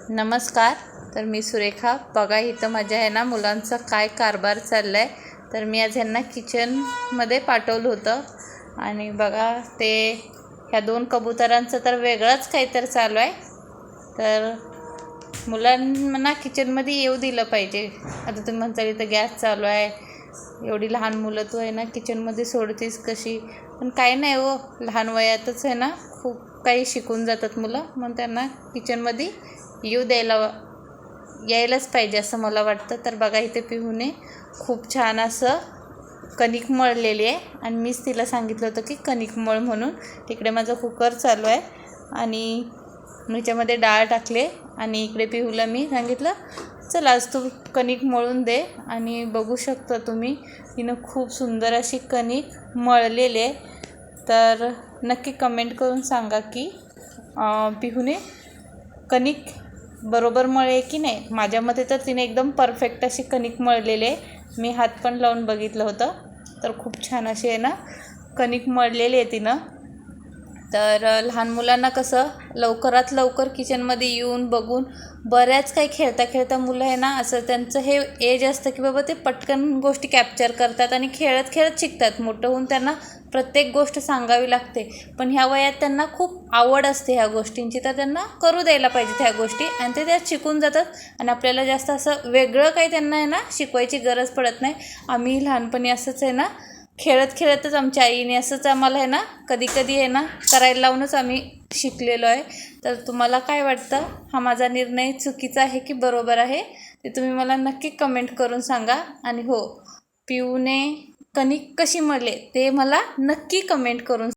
नमस्कार. तर मी सुरेखा. बघा इथं माझ्या आहे ना मुलांचा काय कारभार चालला आहे. तर मी आज ह्यांना किचनमध्ये पाठवलं होतं आणि बघा ते ह्या 2 कबुतरांचं तर वेगळंच काहीतरी चालू आहे. तर मुलांना किचनमध्ये येऊ दिलं पाहिजे. आता तुम्ही म्हणताल इथं गॅस चालू आहे, एवढी लहान मुलं तू आहे ना किचनमध्ये सोडतीस कशी. पण काही नाही हो, लहान वयातच आहे ना खूप काही शिकून जातात मुलं. म्हणून त्यांना किचनमध्ये यायलाच पाहिजे असं मला वाटतं. तर बघा इथे पिहूने खूप छान असं कणिक मळलेली आहे आणि मीच तिला सांगितलं होतं की कणिक मळ म्हणून. तिकडे माझा कुकर चालू आहे आणि ह्याच्यामध्ये डाळ टाकले आणि इकडे पिहूला मी सांगितलं चल आज तू कणिक मळून दे. आणि बघू शकता तुम्ही तिनं खूप सुंदर अशी कणिक मळलेली आहे. तर नक्की कमेंट करून सांगा की पिहूने कणिक बरोबर मळे की नाही. माझ्या मते तर तिने एकदम परफेक्ट अशी कणिक मळलेली आहे. मी हात पण लावून बघितलं होतं तर खूप छान अशी आहे ना कणिक मळलेली आहे तिनं. तर लहान मुलांना कसं लवकरात लवकर किचनमध्ये येऊन बघून बऱ्याच काही खेळता खेळता मुलं आहे ना असं त्यांचं हे एज असतं की बाबा ते पटकन गोष्टी कॅप्चर करतात आणि खेळत खेळत शिकतात. मोठं होऊन त्यांना प्रत्येक गोष्ट सांगावी लागते. पण ह्या वयात त्यांना खूप आवड असते ह्या गोष्टींची, तर त्यांना करू द्यायला पाहिजेत ह्या गोष्टी आणि ते त्यात शिकून जातात. आणि आपल्याला जास्त असं वेगळं काही त्यांना आहे ना शिकवायची गरज पडत नाही. आम्ही लहानपणी असंच आहे ना खेळत खेळतच आमच्या आईने असंच आम्हाला आहे ना कधी कधी आहे ना करायला लावूनच आम्ही शिकलेलो आहे. तर तुम्हाला काय वाटतं, हा माझा निर्णय चुकीचा आहे की बरोबर आहे ते तुम्ही मला नक्की कमेंट करून सांगा. आणि हो, पिऊने कणिक कशी मळले ते मला नक्की कमेंट करून